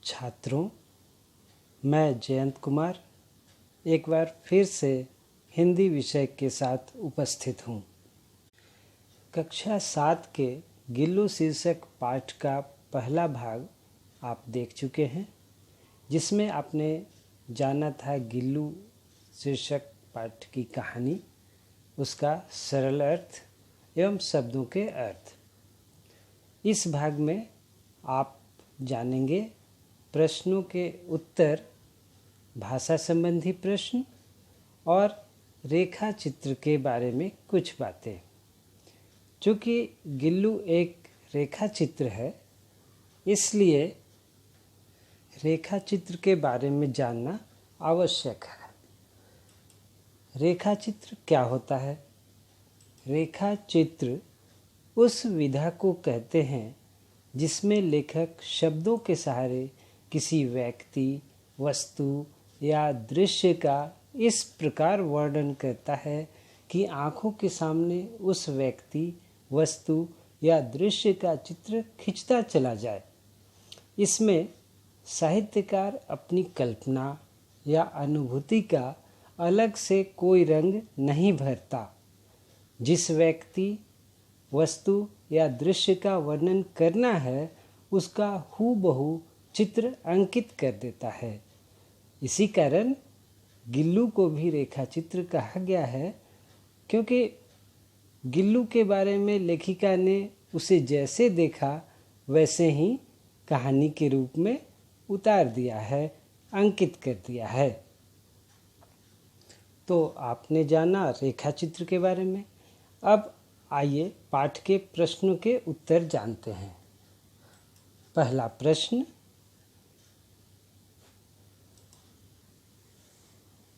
छात्रों, मैं जयंत कुमार एक बार फिर से हिंदी विषय के साथ उपस्थित हूँ। कक्षा 7 के गिल्लू शीर्षक पाठ का पहला भाग आप देख चुके हैं, जिसमें आपने जाना था गिल्लू शीर्षक पाठ की कहानी, उसका सरल अर्थ एवं शब्दों के अर्थ। इस भाग में आप जानेंगे प्रश्नों के उत्तर, भाषा संबंधी प्रश्न और रेखा चित्र के बारे में कुछ बातें। चूँकि गिल्लू एक रेखा चित्र है, इसलिए रेखा चित्र के बारे में जानना आवश्यक है। रेखा चित्र क्या होता है? रेखा चित्र उस विधा को कहते हैं जिसमें लेखक शब्दों के सहारे किसी व्यक्ति, वस्तु या दृश्य का इस प्रकार वर्णन करता है कि आँखों के सामने उस व्यक्ति, वस्तु या दृश्य का चित्र खींचता चला जाए। इसमें साहित्यकार अपनी कल्पना या अनुभूति का अलग से कोई रंग नहीं भरता। जिस व्यक्ति, वस्तु या दृश्य का वर्णन करना है, उसका हूबहू चित्र अंकित कर देता है। इसी कारण गिल्लू को भी रेखा चित्र कहा गया है, क्योंकि गिल्लू के बारे में लेखिका ने उसे जैसे देखा वैसे ही कहानी के रूप में उतार दिया है, अंकित कर दिया है। तो आपने जाना रेखा चित्र के बारे में। अब आइए पाठ के प्रश्नों के उत्तर जानते हैं। पहला प्रश्न,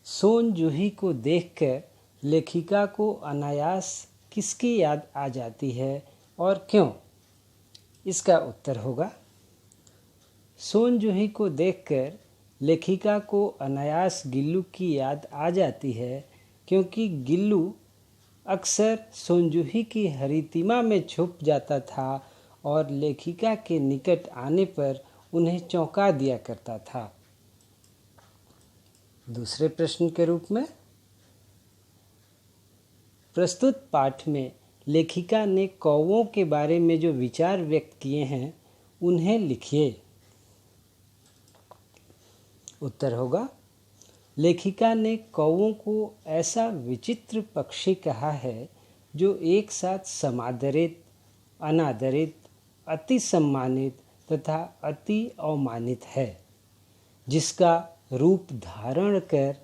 सोन जूही को देखकर लेखिका को अनायास किसकी याद आ जाती है और क्यों? इसका उत्तर होगा, सोन जूही को देखकर लेखिका को अनायास गिल्लू की याद आ जाती है, क्योंकि गिल्लू अक्सर सोन जूही की हरितिमा में छुप जाता था और लेखिका के निकट आने पर उन्हें चौंका दिया करता था। दूसरे प्रश्न के रूप में, प्रस्तुत पाठ में लेखिका ने कौवों के बारे में जो विचार व्यक्त किए हैं, उन्हें लिखिए। उत्तर होगा, लेखिका ने कौवों को ऐसा विचित्र पक्षी कहा है जो एक साथ समादरित, अनादरित, अति सम्मानित तथा अति अवमानित है, जिसका रूप धारण कर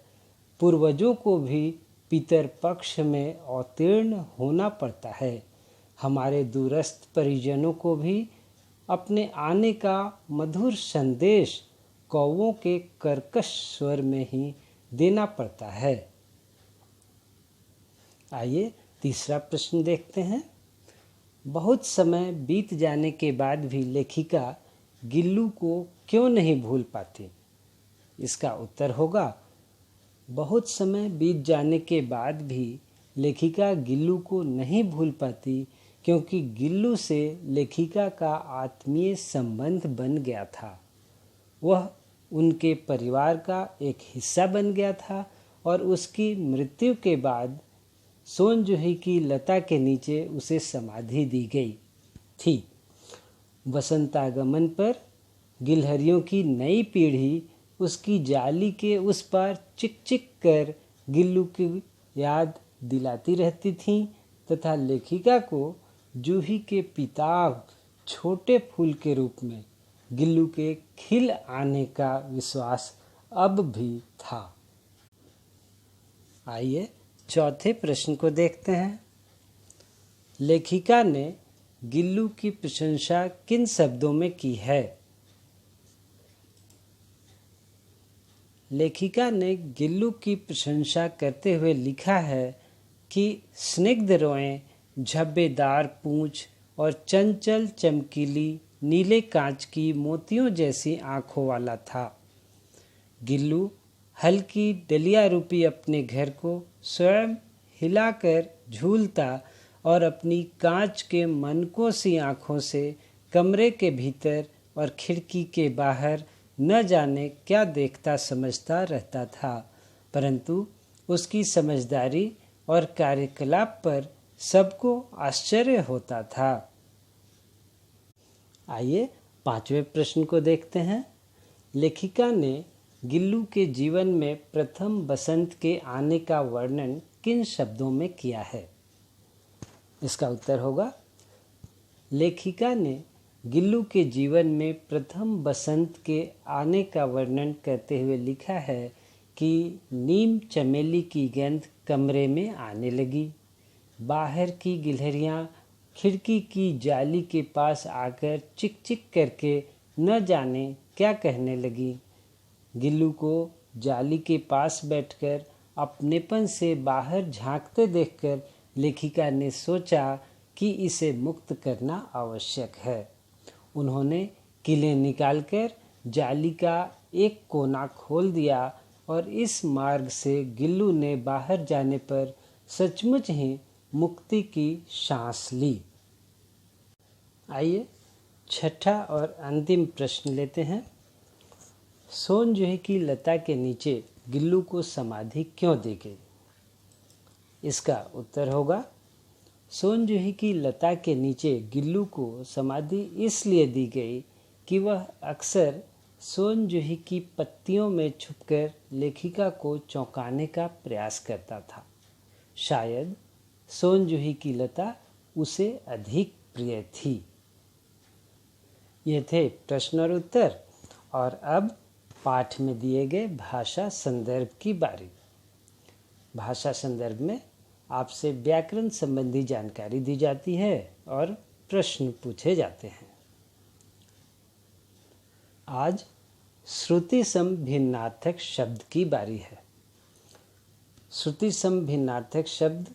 पूर्वजों को भी पितर पक्ष में अवतीर्ण होना पड़ता है। हमारे दूरस्थ परिजनों को भी अपने आने का मधुर संदेश कौवों के कर्कश स्वर में ही देना पड़ता है। आइए तीसरा प्रश्न देखते हैं। बहुत समय बीत जाने के बाद भी लेखिका गिल्लू को क्यों नहीं भूल पाती? इसका उत्तर होगा, बहुत समय बीत जाने के बाद भी लेखिका गिल्लू को नहीं भूल पाती, क्योंकि गिल्लू से लेखिका का आत्मीय संबंध बन गया था। वह उनके परिवार का एक हिस्सा बन गया था और उसकी मृत्यु के बाद सोन जूही की लता के नीचे उसे समाधि दी गई थी। वसंतागमन पर गिलहरियों की नई पीढ़ी उसकी जाली के उस पार चिक चिक कर गिल्लू की याद दिलाती रहती थीं तथा लेखिका को जूही के पिताब छोटे फूल के रूप में गिल्लू के खिल आने का विश्वास अब भी था। आइए चौथे प्रश्न को देखते हैं। लेखिका ने गिल्लू की प्रशंसा किन शब्दों में की है? लेखिका ने गिल्लू की प्रशंसा करते हुए लिखा है कि स्निग्ध रोएं, झब्बेदार पूंछ और चंचल चमकीली नीले कांच की मोतियों जैसी आँखों वाला था। गिल्लू हल्की डलिया रूपी अपने घर को स्वयं हिलाकर झूलता और अपनी कांच के मनकों सी आँखों से कमरे के भीतर और खिड़की के बाहर न जाने क्या देखता समझता रहता था, परंतु उसकी समझदारी और कार्यकलाप पर सबको आश्चर्य होता था। आइए 5वें प्रश्न को देखते हैं। लेखिका ने गिल्लू के जीवन में प्रथम बसंत के आने का वर्णन किन शब्दों में किया है? इसका उत्तर होगा, लेखिका ने गिल्लू के जीवन में प्रथम बसंत के आने का वर्णन करते हुए लिखा है कि नीम चमेली की गंध कमरे में आने लगी। बाहर की गिलहरियाँ खिड़की की जाली के पास आकर चिक चिक करके न जाने क्या कहने लगी। गिल्लू को जाली के पास बैठकर अपनेपन से बाहर झांकते देखकर लेखिका ने सोचा कि इसे मुक्त करना आवश्यक है। उन्होंने कीलें निकालकर जाली का एक कोना खोल दिया और इस मार्ग से गिल्लू ने बाहर जाने पर सचमुच ही मुक्ति की सांस ली। आइए 6ठा और अंतिम प्रश्न लेते हैं। सोनजूही की लता के नीचे गिल्लू को समाधि क्यों दी गई? इसका उत्तर होगा, सोनजूही की लता के नीचे गिल्लू को समाधि इसलिए दी गई कि वह अक्सर सोनजूही की पत्तियों में छुपकर लेखिका को चौंकाने का प्रयास करता था। शायद सोनजूही की लता उसे अधिक प्रिय थी। ये थे प्रश्न और उत्तर, और अब पाठ में दिए गए भाषा संदर्भ की बारी। भाषा संदर्भ में आपसे व्याकरण संबंधी जानकारी दी जाती है और प्रश्न पूछे जाते हैं। आज श्रुति सम भिन्नार्थक शब्द की बारी है। श्रुति सम भिन्नार्थक शब्द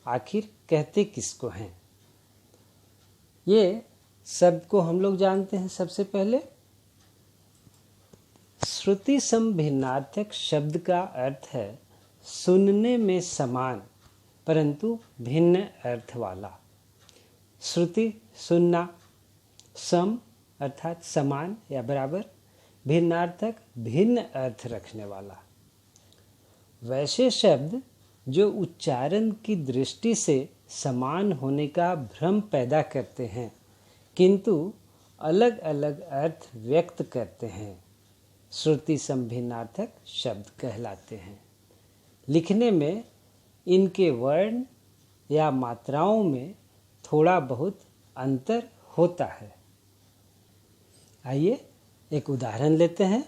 आखिर कहते किसको हैं? ये शब्द को हम लोग जानते हैं। सबसे पहले श्रुति सम भिन्नार्थक शब्द का अर्थ है सुनने में समान परंतु भिन्न अर्थ वाला। श्रुति सुनना, सम अर्थात समान या बराबर, भिन्नार्थक भिन्न अर्थ रखने वाला। वैसे शब्द जो उच्चारण की दृष्टि से समान होने का भ्रम पैदा करते हैं किंतु अलग अलग अर्थ व्यक्त करते हैं, श्रुति सम भिन्नार्थक शब्द कहलाते हैं। लिखने में इनके वर्ण या मात्राओं में थोड़ा बहुत अंतर होता है। आइए एक उदाहरण लेते हैं।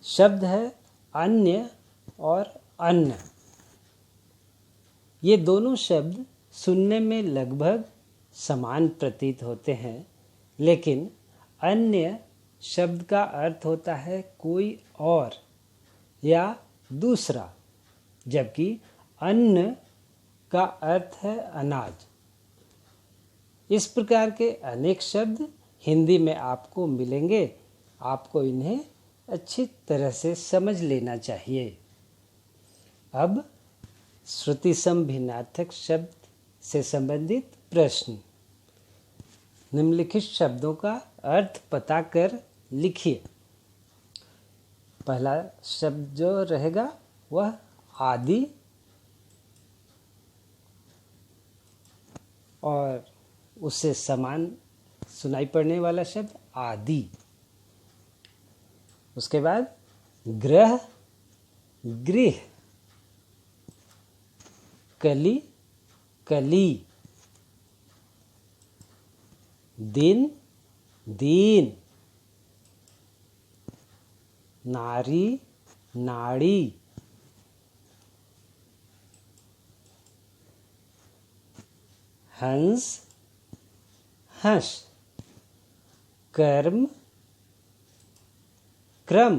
शब्द है अन्य और अन्न। ये दोनों शब्द सुनने में लगभग समान प्रतीत होते हैं, लेकिन अन्य शब्द का अर्थ होता है कोई और या दूसरा, जबकि अन्न का अर्थ है अनाज। इस प्रकार के अनेक शब्द हिंदी में आपको मिलेंगे। आपको इन्हें अच्छी तरह से समझ लेना चाहिए। अब श्रुति सम भिन्नार्थक शब्द से संबंधित प्रश्न। निम्नलिखित शब्दों का अर्थ पता कर लिखिए। पहला शब्द जो रहेगा वह आदि, और उससे समान सुनाई पड़ने वाला शब्द आदि। उसके बाद ग्रह, गृह, कली, कली, दिन, दीन, नारी, नाड़ी, हंस, हंस, कर्म, क्रम,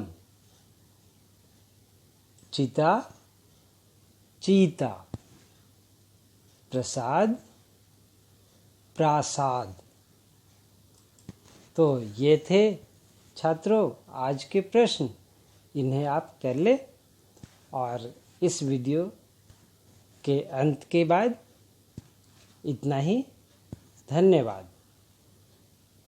चिता, चीता, प्रसाद, प्रासाद। तो ये थे छात्रों आज के प्रश्न। इन्हें आप कर ले, और इस वीडियो के अंत के बाद इतना ही। धन्यवाद।